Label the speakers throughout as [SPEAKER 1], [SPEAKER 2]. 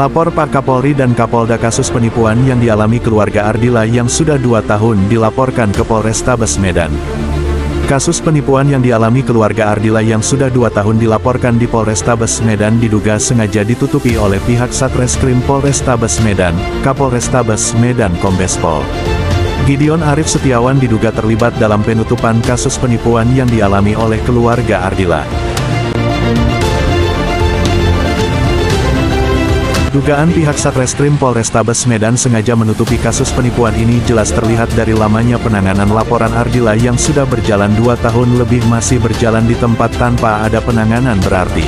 [SPEAKER 1] Lapor Pak Kapolri dan Kapolda kasus penipuan yang dialami keluarga Ardila yang sudah 2 tahun dilaporkan ke Polrestabes Medan. Kasus penipuan yang dialami keluarga Ardila yang sudah 2 tahun dilaporkan di Polrestabes Medan diduga sengaja ditutupi oleh pihak Satreskrim Polrestabes Medan, Kapolrestabes Medan Kombes Pol Gideon Arif Setiawan diduga terlibat dalam penutupan kasus penipuan yang dialami oleh keluarga Ardila. Dugaan pihak Satreskrim Polrestabes Medan sengaja menutupi kasus penipuan ini jelas terlihat dari lamanya penanganan laporan Ardila yang sudah berjalan 2 tahun lebih masih berjalan di tempat tanpa ada penanganan berarti.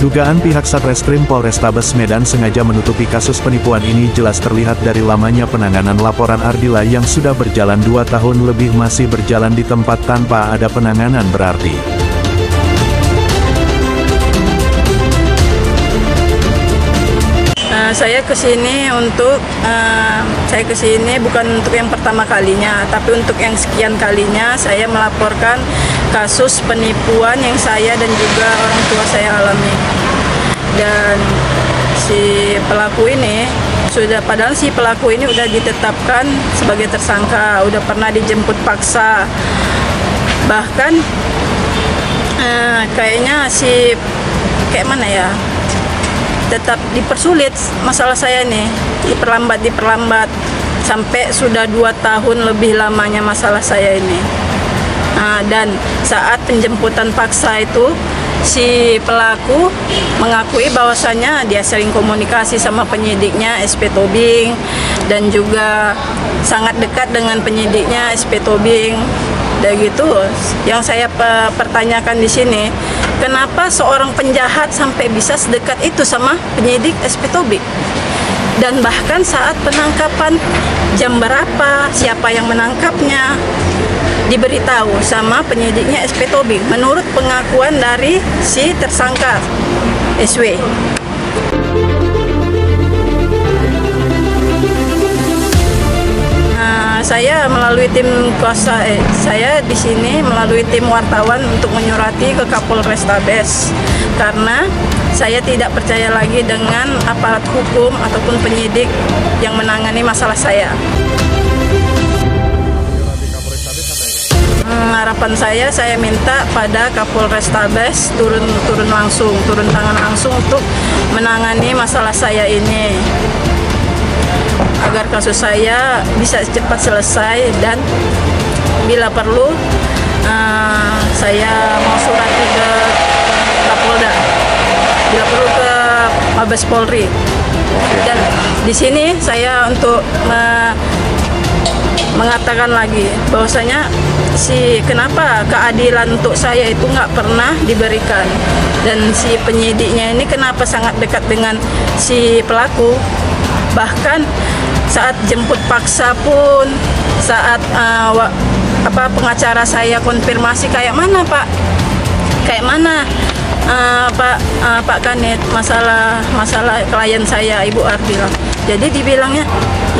[SPEAKER 1] Dugaan pihak Satreskrim Polrestabes Medan sengaja menutupi kasus penipuan ini jelas terlihat dari lamanya penanganan laporan Ardila yang sudah berjalan 2 tahun lebih masih berjalan di tempat tanpa ada penanganan berarti.
[SPEAKER 2] Saya kesini bukan untuk yang pertama kalinya, tapi untuk yang sekian kalinya saya melaporkan kasus penipuan yang saya dan juga orang tua saya alami. Dan si pelaku ini padahal si pelaku ini udah ditetapkan sebagai tersangka, udah pernah dijemput paksa, bahkan kayaknya kayak mana ya, tetap dipersulit masalah saya nih, diperlambat sampai sudah 2 tahun lebih lamanya masalah saya ini. Dan saat penjemputan paksa itu si pelaku mengakui bahwasanya dia sering komunikasi sama penyidiknya SP Tobing dan juga sangat dekat dengan penyidiknya SP Tobing. Dan gitu, yang saya pertanyakan di sini, kenapa seorang penjahat sampai bisa sedekat itu sama penyidik SP Tobing? Dan bahkan saat penangkapan, jam berapa, siapa yang menangkapnya, diberitahu sama penyidiknya SP Tobing menurut pengakuan dari si tersangka SW. Saya melalui tim saya di sini melalui tim wartawan untuk menyurati ke Kapolrestabes karena saya tidak percaya lagi dengan aparat hukum ataupun penyidik yang menangani masalah saya. Harapan saya minta pada Kapolrestabes turun tangan langsung untuk menangani masalah saya ini, agar kasus saya bisa cepat selesai. Dan bila perlu saya mau surat ke Kapolda, bila perlu ke Mabes Polri. Dan di sini saya untuk mengatakan lagi bahwasanya kenapa keadilan untuk saya itu nggak pernah diberikan, dan si penyidiknya ini kenapa sangat dekat dengan si pelaku. Bahkan saat jemput paksa pun, saat pengacara saya konfirmasi kayak mana Pak, Pak Kanit, masalah klien saya Ibu Ardila. Jadi dibilangnya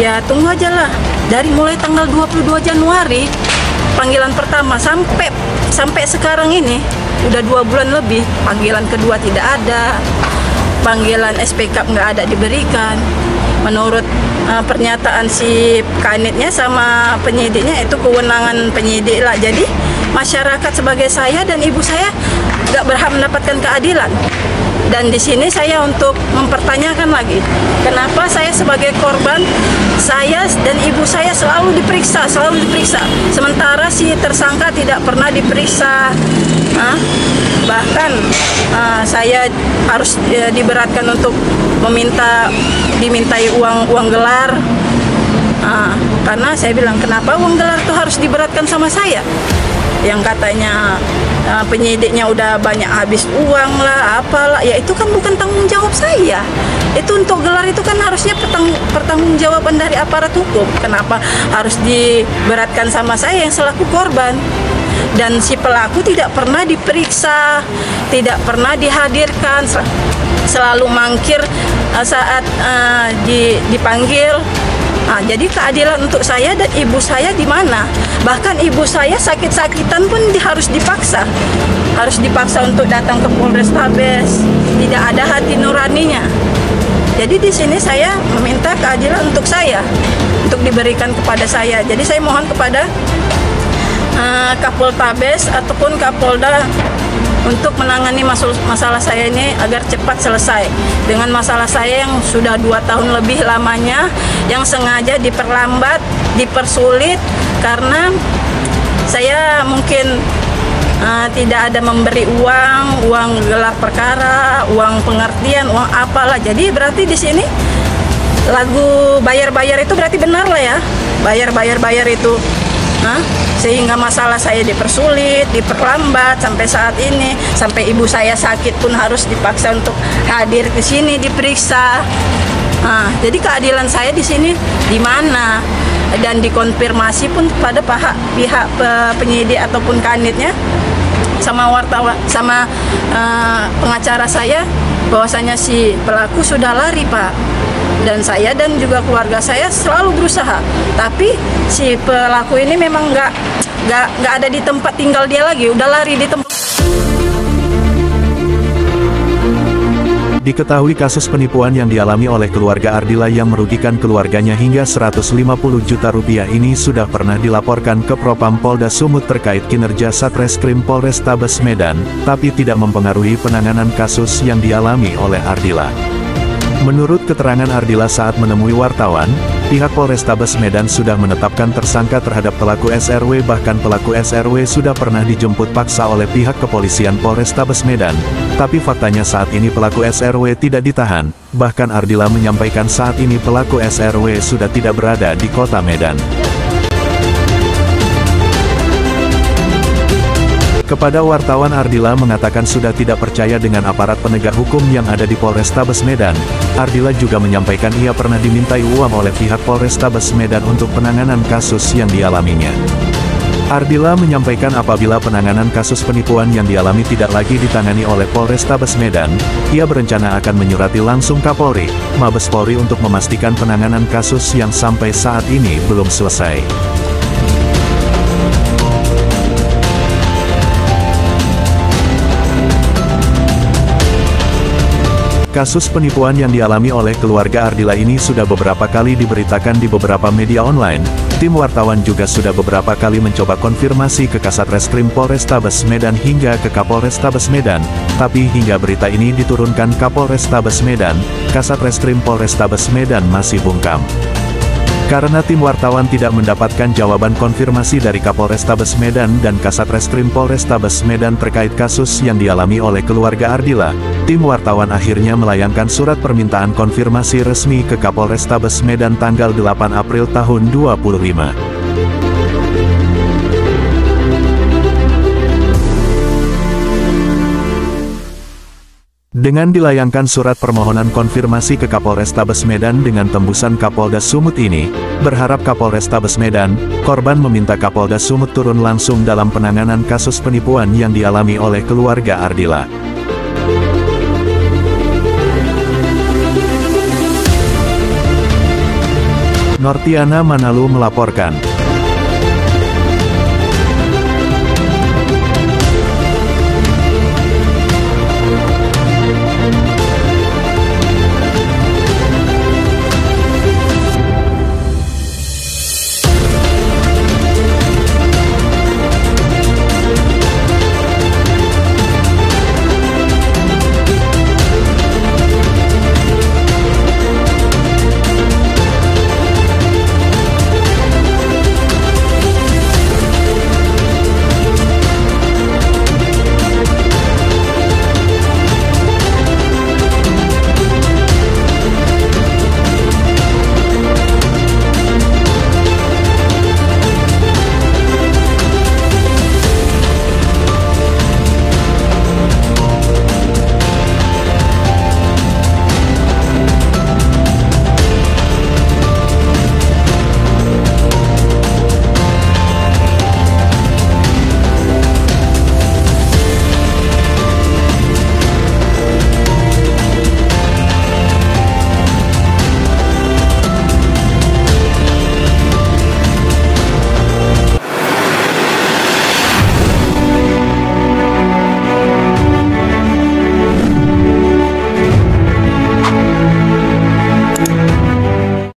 [SPEAKER 2] ya tunggu aja lah, dari mulai tanggal 22 Januari panggilan pertama sampai sekarang ini udah 2 bulan lebih, panggilan kedua tidak ada, panggilan SPK nggak ada diberikan. Menurut pernyataan si kanitnya sama penyidiknya, itu kewenangan penyidik lah. Jadi masyarakat sebagai saya dan ibu saya nggak berhak mendapatkan keadilan. Dan di sini saya untuk mempertanyakan lagi, kenapa saya sebagai korban, saya dan ibu saya selalu diperiksa, sementara si tersangka tidak pernah diperiksa. Bahkan saya harus diberatkan untuk dimintai uang gelar. Karena saya bilang, kenapa uang gelar itu harus diberatkan sama saya? Yang katanya penyidiknya udah banyak habis uang lah, apalah, ya itu kan bukan tanggung jawab saya. Itu untuk gelar itu kan harusnya pertanggungjawaban dari aparat hukum. Kenapa harus diberatkan sama saya yang selaku korban? Dan si pelaku tidak pernah diperiksa, tidak pernah dihadirkan, selalu mangkir saat dipanggil. Jadi keadilan untuk saya dan ibu saya di mana? Bahkan ibu saya sakit-sakitan pun harus dipaksa untuk datang ke Polrestabes. Tidak ada hati nuraninya. Jadi di sini saya meminta keadilan untuk saya, untuk diberikan kepada saya. Jadi saya mohon kepada Kapoltabes ataupun Kapolda untuk menangani masalah saya ini agar cepat selesai dengan masalah saya yang sudah 2 tahun lebih lamanya, yang sengaja diperlambat, dipersulit karena saya mungkin tidak ada memberi uang gelar perkara, uang pengertian, uang apalah. Jadi berarti di sini lagu bayar-bayar itu berarti benar lah ya, bayar itu. Sehingga masalah saya dipersulit, diperlambat sampai saat ini, sampai ibu saya sakit pun harus dipaksa untuk hadir ke sini diperiksa. Jadi keadilan saya di sini di mana? Dan dikonfirmasi pun pada pihak penyidik ataupun kanitnya sama wartawan, sama pengacara saya, bahwasanya si pelaku sudah lari, Pak. Dan saya dan juga keluarga saya selalu berusaha, tapi si pelaku ini memang nggak ada di tempat tinggal dia lagi, udah lari di tempat.
[SPEAKER 1] Diketahui kasus penipuan yang dialami oleh keluarga Ardila yang merugikan keluarganya hingga 150 juta rupiah ini sudah pernah dilaporkan ke Propam Polda Sumut terkait kinerja Satreskrim Polrestabes Medan, tapi tidak mempengaruhi penanganan kasus yang dialami oleh Ardila. Menurut keterangan Ardila saat menemui wartawan, pihak Polrestabes Medan sudah menetapkan tersangka terhadap pelaku SRW, bahkan pelaku SRW sudah pernah dijemput paksa oleh pihak kepolisian Polrestabes Medan. Tapi faktanya saat ini pelaku SRW tidak ditahan, bahkan Ardila menyampaikan saat ini pelaku SRW sudah tidak berada di kota Medan. Kepada wartawan Ardila mengatakan sudah tidak percaya dengan aparat penegak hukum yang ada di Polrestabes Medan. Ardila juga menyampaikan ia pernah dimintai uang oleh pihak Polrestabes Medan untuk penanganan kasus yang dialaminya. Ardila menyampaikan apabila penanganan kasus penipuan yang dialami tidak lagi ditangani oleh Polrestabes Medan, ia berencana akan menyurati langsung Kapolri, Mabes Polri untuk memastikan penanganan kasus yang sampai saat ini belum selesai. Kasus penipuan yang dialami oleh keluarga Ardila ini sudah beberapa kali diberitakan di beberapa media online. Tim wartawan juga sudah beberapa kali mencoba konfirmasi ke Kasatreskrim Polrestabes Medan hingga ke Kapolrestabes Medan, tapi hingga berita ini diturunkan Kapolrestabes Medan, Kasatreskrim Polrestabes Medan masih bungkam. Karena tim wartawan tidak mendapatkan jawaban konfirmasi dari Kapolrestabes Medan dan Kasatreskrim Polrestabes Medan terkait kasus yang dialami oleh keluarga Ardila, tim wartawan akhirnya melayangkan surat permintaan konfirmasi resmi ke Kapolrestabes Medan tanggal 8 April tahun 2025. Dengan dilayangkan surat permohonan konfirmasi ke Kapolrestabes Medan dengan tembusan Kapolda Sumut ini, berharap Kapolrestabes Medan, korban meminta Kapolda Sumut turun langsung dalam penanganan kasus penipuan yang dialami oleh keluarga Ardila. Nortiana Manalu melaporkan.